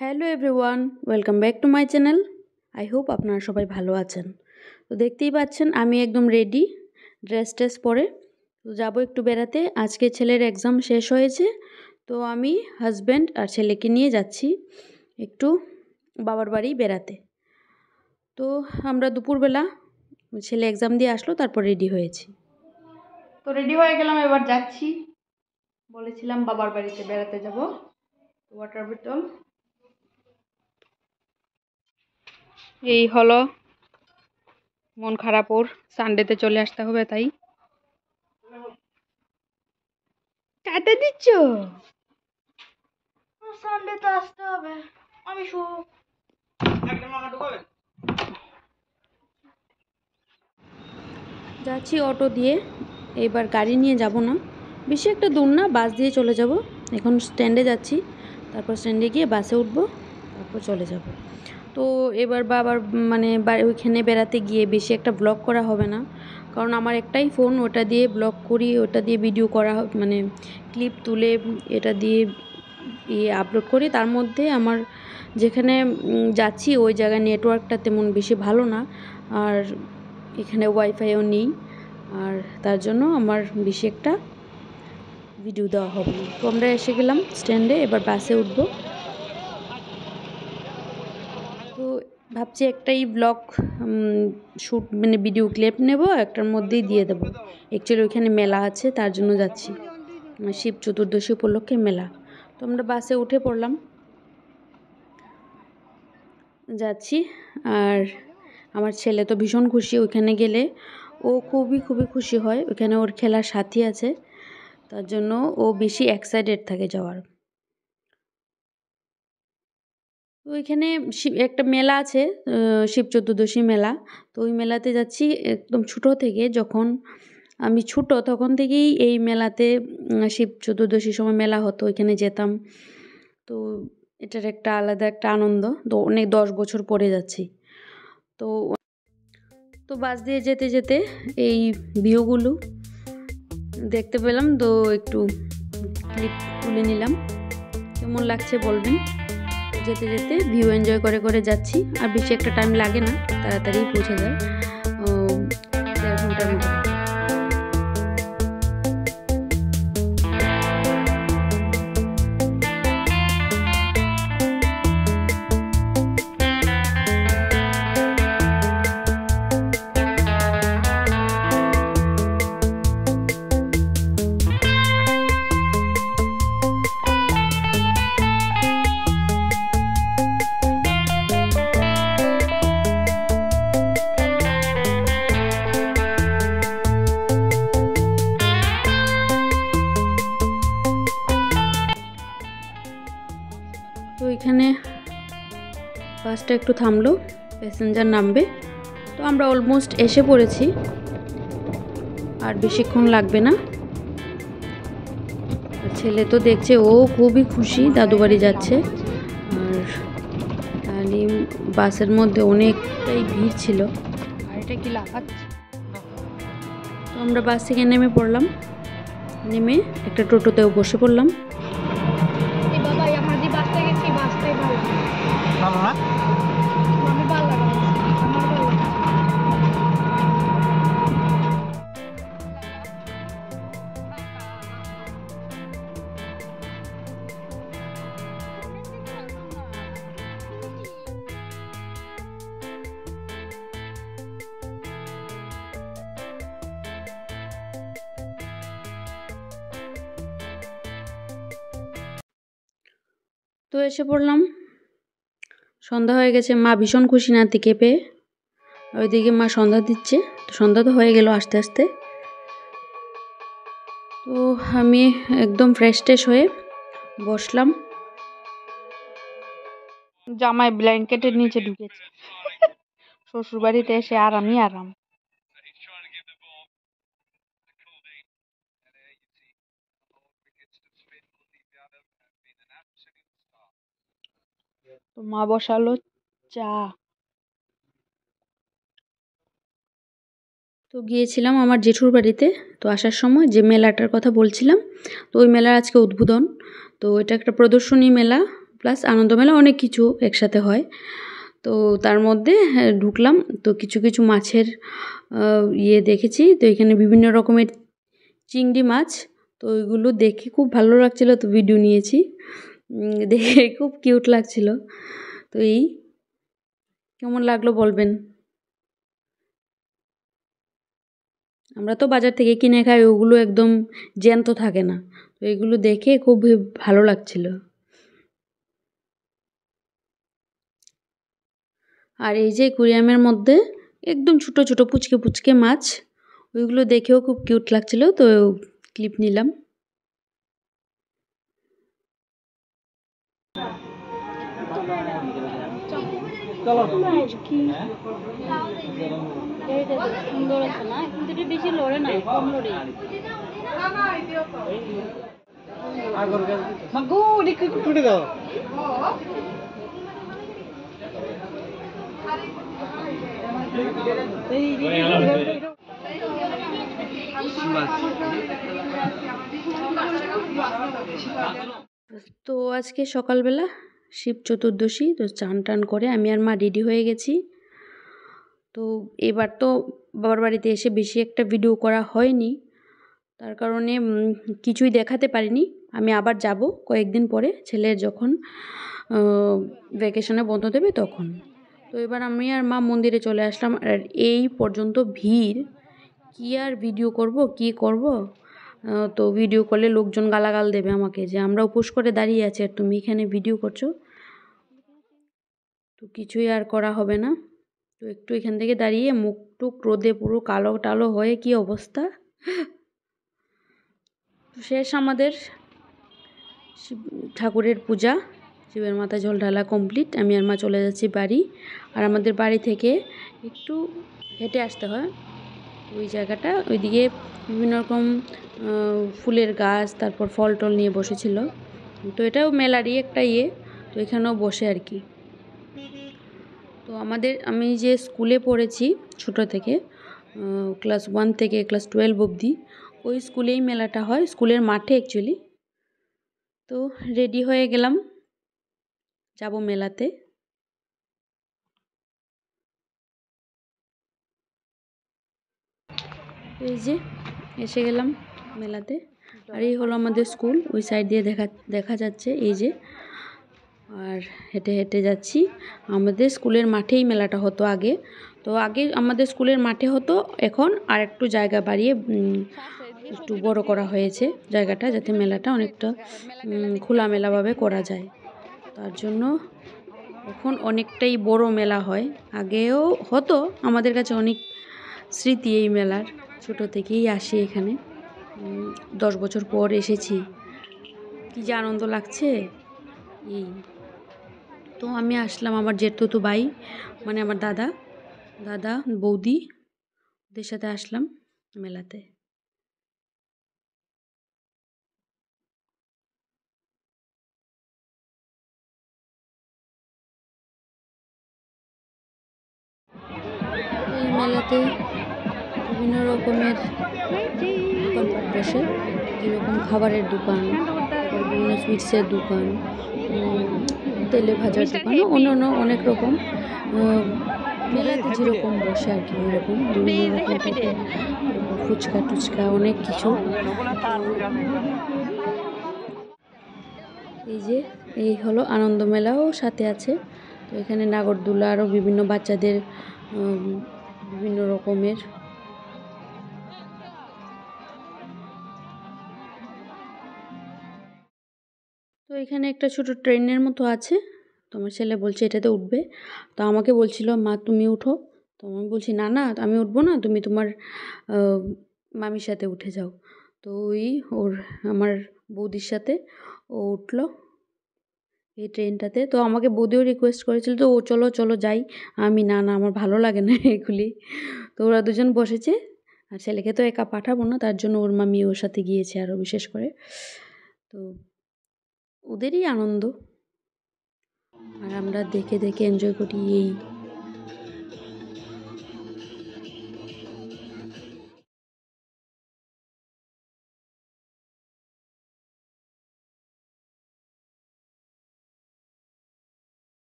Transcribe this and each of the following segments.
Hello everyone, welcome back to my channel. I hope আপনারা সবাই ভালো আছেন। তো দেখতেই পাচ্ছেন আমি একদম রেডি, ড্রেস পরে তো যাবো একটু বেড়াতে। আজকে ছেলের এক্সাম শেষ হয়েছে, তো আমি হাজব্যান্ড আর ছেলেকে নিয়ে যাচ্ছি একটু বাবার বাড়ি বেড়াতে। তো আমরা দুপুরবেলা ছেলে এক্সাম দিয়ে আসলো, তারপর রেডি হয়েছি। তো রেডি হয়ে গেলাম, এবার যাচ্ছি। বলেছিলাম বাবার বাড়িতে বেড়াতে যাব। ওয়াটার বোতল এই হলো, মন খারাপ ওর, সানডেতে চলে আসতে হবে তাই। টাটা দিচ্ছ? সানডে তো আসতে হবে, আমি যাচ্ছি অটো দিয়ে। এবার গাড়ি নিয়ে যাব না, বেশি একটা দূর না, বাস দিয়ে চলে যাব। এখন স্ট্যান্ডে যাচ্ছি, তারপর স্ট্যান্ডে গিয়ে বাসে উঠব, তারপর চলে যাব। তো এবার বাবার মানে ওইখানে বেড়াতে গিয়ে বেশি একটা ব্লগ করা হবে না, কারণ আমার একটাই ফোন, ওটা দিয়ে ব্লগ করি, ওটা দিয়ে ভিডিও করা মানে ক্লিপ তুলে এটা দিয়ে আপলোড করি। তার মধ্যে আমার যেখানে যাচ্ছি ওই জায়গায় নেটওয়ার্কটা তেমন বেশি ভালো না, আর এখানে ওয়াইফাইও নেই, আর তার জন্য আমার বেশি একটা ভিডিও দেওয়া হবে না। তো আমরা এসে গেলাম স্ট্যান্ডে, এবার বাসে উঠব। তো ভাবছি একটাই ব্লগ শ্যুট মানে ভিডিও ক্লিপ নেব, একটার মধ্যেই দিয়ে দেবো। অ্যাকচুয়ালি ওইখানে মেলা আছে, তার জন্য যাচ্ছি, শিব চতুর্দশী উপলক্ষে মেলা। তো আমরা বাসে উঠে পড়লাম, যাচ্ছি। আর আমার ছেলে তো ভীষণ খুশি, ওইখানে গেলে ও খুবই খুশি হয়। ওইখানে ওর খেলার সাথী আছে, তার জন্য ও বেশি এক্সাইটেড থাকে যাওয়ার। ওইখানে একটা মেলা আছে, শিব চতুর্দশী মেলা। তো ওই মেলাতে যাচ্ছি একদম ছোটো থেকে। যখন আমি ছোটো তখন থেকেই এই মেলাতে, শিব চতুর্দশীর সময় মেলা হতো, ওইখানে যেতাম। তো এটার একটা আলাদা একটা আনন্দ। তো অনেক 10 বছর পরে যাচ্ছি। তো তো বাস দিয়ে যেতে যেতে এই ভিউগুলো দেখতে পেলাম, তো একটু ক্লিপ তুলে নিলাম। কেমন লাগছে বলবেন। যেতে যেতে ভিউ এনজয় করে করে যাচ্ছি, আর বেশি একটা টাইম লাগে না, তাড়াতাড়ি পৌঁছে যায়, 1.5 ঘন্টার মতো। তো এখানে বাসটা একটু থামলো, প্যাসেঞ্জার নামবে। তো আমরা অলমোস্ট এসে পড়েছি, আর বেশিক্ষণ লাগবে না। ছেলে তো দেখছে, ও খুবই খুশি, দাদু বাড়ি যাচ্ছে। আর তাহলে বাসের মধ্যে অনেকটাই ভিড় ছিল। আর এটা কি লাফাচ্ছে। তো আমরা বাস থেকে নেমে পড়লাম, নেমে একটা টোটোতেও বসে পড়লাম। তো এসে পড়লাম, সন্ধ্যা হয়ে গেছে। মা ভীষণ খুশি নাতিকে পেয়ে। ওইদিকে মা সন্ধ্যা দিচ্ছে, সন্ধ্যা তো হয়ে গেল আস্তে আস্তে। তো আমি একদম ফ্রেশ ট্রেশ হয়ে বসলাম। জামাই ব্ল্যাঙ্কেটের নিচে ঢুকেছে, শ্বশুর বাড়িতে এসে আরামই আরাম। তো মা বসালো চা। তো গিয়েছিলাম আমার জেঠুর বাড়িতে। তো আসার সময় যে মেলাটার কথা বলছিলাম, তো ওই মেলার আজকে উদ্বোধন। তো এটা একটা প্রদর্শনী মেলা প্লাস আনন্দ মেলা, অনেক কিছু একসাথে হয়। তো তার মধ্যে ঢুকলাম। তো কিছু কিছু মাছের দেখেছি। তো এখানে বিভিন্ন রকমের চিংড়ি মাছ। তো ওইগুলো দেখে খুব ভালো লাগছিল, তো ভিডিও নিয়েছি। দেখে খুব কিউট লাগছিল। তো কেমন লাগলো বলবেন। আমরা তো বাজার থেকে কিনে খাই, ওগুলো একদম জ্যান্ত থাকে না। তো এগুলো দেখে খুব ভালো লাগছিল। আর এই যে অ্যাকুরিয়ামের মধ্যে একদম ছোট ছোট পুচকে পুচকে মাছ, ওইগুলো দেখেও খুব কিউট লাগছিল, তো ক্লিপ নিলাম। তো আজকে সকালবেলা শিব চতুর্দশী, তো চান টান করে আমি আর মা রেডি হয়ে গেছি। তো এবার তো বাবার বাড়িতে এসে বেশি একটা ভিডিও করা হয়নি, তার কারণে কিছুই দেখাতে পারিনি। আমি আবার যাব কয়েকদিন পরে, ছেলের যখন ভ্যাকেশনে বন্ধ দেবে তখন। তো এবার আমি আর মা মন্দিরে চলে আসলাম। আর এই পর্যন্ত ভিড়, কি আর ভিডিও করব, কি করব। তো ভিডিও করলে লোকজন গালাগাল দেবে আমাকে, যে আমরা উপোস করে দাঁড়িয়ে আছি আর তুমি এখানে ভিডিও করছো। তো কিছুই আর করা হবে না। তো একটু এখান থেকে দাঁড়িয়ে মুখ টুক রোদে পুরো কালো টালো হয়ে কি অবস্থা। শেষ আমাদের শিব ঠাকুরের পূজা, শিবের মাথায় জল ঢালা কমপ্লিট। আমি আর মা চলে যাচ্ছি বাড়ি। আর আমাদের বাড়ি থেকে একটু হেঁটে আসতে হয় ওই জায়গাটা। ওইদিকে বিভিন্ন রকম ফুলের গাছ, তারপর ফল টল নিয়ে বসেছিল। তো এটাও মেলারই একটা তো এখানেও বসে আর কি। তো আমি যে স্কুলে পড়েছি ছোট থেকে, ক্লাস 1 থেকে ক্লাস 12 অবধি, ওই স্কুলেই মেলাটা হয়, স্কুলের মাঠে অ্যাকচুয়ালি। তো রেডি হয়ে গেলাম, যাব মেলাতে। এই যে এসে গেলাম মেলাতে। আর এই হলো আমাদের স্কুল, ওই সাইড দিয়ে দেখা যাচ্ছে এই যে। আর হেঁটে হেঁটে যাচ্ছি। আমাদের স্কুলের মাঠেই মেলাটা হতো আগে। তো আগে আমাদের স্কুলের মাঠে হতো, এখন আর একটু জায়গা বাড়িয়ে একটু বড় করা হয়েছে জায়গাটা, যাতে মেলাটা অনেকটা খোলামেলাভাবে করা যায়। তার জন্য এখন অনেকটাই বড় মেলা হয়। আগেও হতো, আমাদের কাছে অনেক স্মৃতি এই মেলার। ছোট থেকেই আসি এখানে, 10 বছর পর এসেছি, কি যে আনন্দ লাগছে। তো আমি আসলাম আমার জেঠতুতো ভাই, মানে আমার দাদা বৌদি, ওদের সাথে আসলাম মেলাতে। এই মেলাতে বিভিন্ন রকমের দোকানপাট বসে, যেরকম খাবারের দোকান, তারপর বিভিন্ন সুইটসের দোকান, তেলে ভাজার দোকান, অন্যান্য অনেক রকম মেলাতে যেরকম বসে আর কি, ওইরকম বিভিন্ন রকম টাইপের, ফুচকা টুচকা অনেক কিছু। এই হলো আনন্দ মেলাও সাথে আছে। তো এখানে নাগরদোলা, আরও বিভিন্ন বাচ্চাদের বিভিন্ন রকমের। তো এখানে একটা ছোট ট্রেনের মতো আছে। তো আমার ছেলে বলছে এটাতে উঠবে। তো আমাকে বলছিল মা তুমি উঠো। তো আমি বলছি না না, আমি উঠবো না, তুমি তোমার মামির সাথে উঠে যাও। তো আমার বৌদির সাথে ও উঠলো এই ট্রেনটাতে। তো আমাকে বৌদিও রিকোয়েস্ট করেছিল, তো ও চলো চলো যাই। আমি না না, আমার ভালো লাগে না এগুলি। তো ওরা দুজন বসেছে। আর ছেলেকে তো একা পাঠাবো না, তার জন্য ওর মামি ওর সাথে গিয়েছে আরও বিশেষ করে। তো ওদেরই আনন্দ, আর আমরা দেখে দেখে এনজয় করি।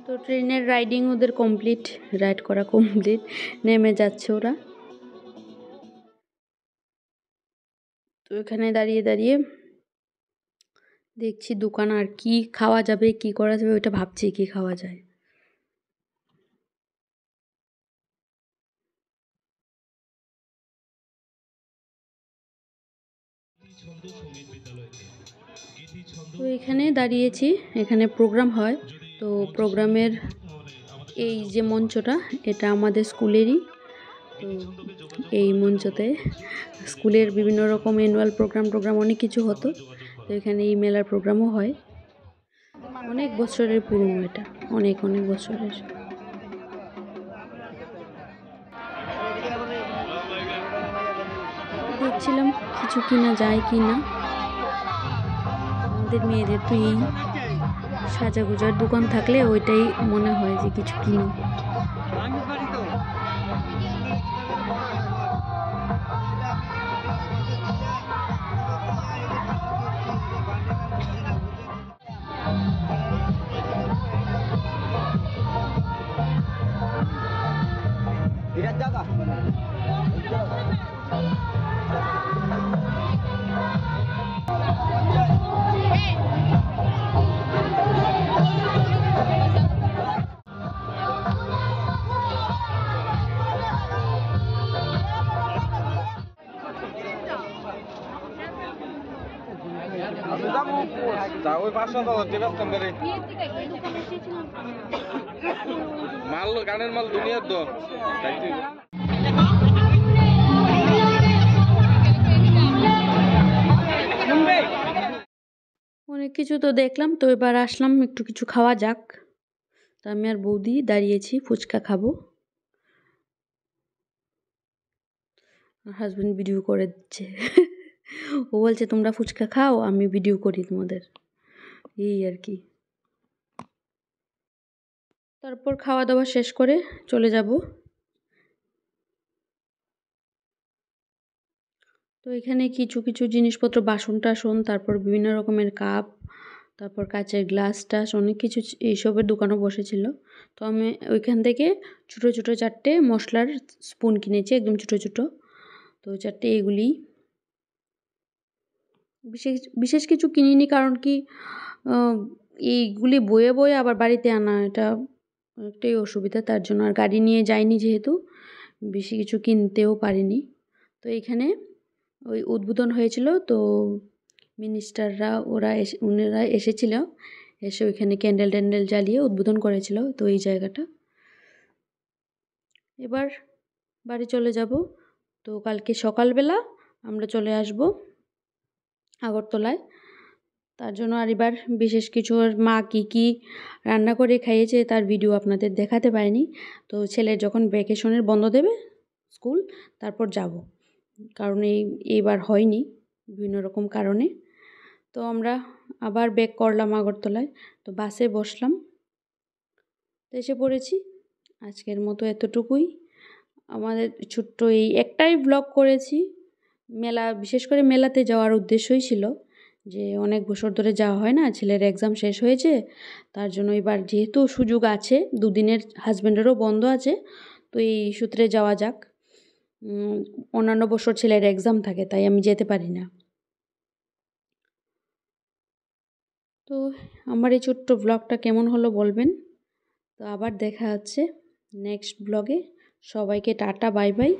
তো ট্রেনের রাইডিং ওদের কমপ্লিট, রাইড করা কমপ্লিট, নেমে যাচ্ছে ওরা। তো এখানে দাঁড়িয়ে দাঁড়িয়ে দেখছি দোকান আর কি খাওয়া যাবে, কি করা যাবে, ওইটা ভাবছি কি খাওয়া যায়। তো এখানে দাঁড়িয়েছি, এখানে প্রোগ্রাম হয়। তো প্রোগ্রামের এই যে মঞ্চটা, এটা আমাদের স্কুলেরই। তো এই মঞ্চতে স্কুলের বিভিন্ন রকম অ্যানুয়াল প্রোগ্রাম অনেক কিছু হতো। তো এখানে এই মেলার প্রোগ্রামও হয়। অনেক বছরের পুরনো এটা, অনেক অনেক বছরের। দেখছিলাম কিছু কিনা যায় কি না। আমাদের মেয়েদের তো এই সাজাগোজার দোকান থাকলে ওইটাই মনে হয় যে কিছু কিনি। মাল গানের মাল দুনিয়ার তো অনেক কিছু তো দেখলাম। তো এবার আসলাম একটু কিছু খাওয়া যাক। তো আমি আর বৌদি দাঁড়িয়েছি, ফুচকা খাবো। হাজব্যান্ড ভিডিও করে দিচ্ছে। ও বলছে তোমরা ফুচকা খাও, আমি ভিডিও করি তোমাদের, এই আর কি। তারপর খাওয়া দাওয়া শেষ করে চলে যাব। তো এখানে কিছু কিছু জিনিসপত্র, বাসন টাসন, তারপর বিভিন্ন রকমের কাপ, তারপর কাচের গ্লাস টাস, অনেক কিছু এইসবের দোকানও বসেছিল। তো আমি ওইখান থেকে ছোটো ছোটো 4টে মশলার স্পুন কিনেছি, একদম ছোটো ছোটো। তো 4টে এগুলি, বিশেষ বিশেষ কিছু কিনিনি, কারণ কি এইগুলি বয়ে বয়ে আবার বাড়িতে আনা, এটা একটাই অসুবিধা। তার জন্য আর গাড়ি নিয়ে যাইনি, যেহেতু বেশি কিছু কিনতেও পারিনি। তো এইখানে ওই উদ্বোধন হয়েছিল, তো মিনিস্টাররা ওনারা এসেছিল, এসে ওইখানে ক্যান্ডেল ট্যান্ডেল জ্বালিয়ে উদ্বোধন করেছিল। তো এই জায়গাটা এবার বাড়ি চলে যাব। তো কালকে সকালবেলা আমরা চলে আসব আগরতলায়। তার জন্য আর এবার বিশেষ কিছু, আর মা কী রান্না করে খাইয়েছে তার ভিডিও আপনাদের দেখাতে পারিনি। তো ছেলের যখন ভ্যাকেশনের বন্ধ দেবে স্কুল, তারপর যাব, কারণ এইবার হয়নি বিভিন্ন রকম কারণে। তো আমরা আবার ব্যাক করলাম আগরতলায়। তো বাসে বসলাম, তো এসে পড়েছি। আজকের মতো এতটুকুই। আমাদের ছোট্ট এই একটাই ব্লগ করেছি। মেলা, বিশেষ করে মেলাতে যাওয়ার উদ্দেশ্যই ছিল যে অনেক বছর ধরে যাওয়া হয় না, ছেলের এক্সাম শেষ হয়েছে, তার জন্য এবার যেহেতু সুযোগ আছে, দুদিনের হাজব্যান্ডেরও বন্ধ আছে, তো এই সূত্রে যাওয়া যাক। অন্যান্য বছর ছেলের এক্সাম থাকে, তাই আমি যেতে পারি না। তো আমার এই ছোট্ট ব্লগটা কেমন হলো বলবেন। তো আবার দেখা হচ্ছে নেক্সট ব্লগে। সবাইকে টাটা, বাই বাই।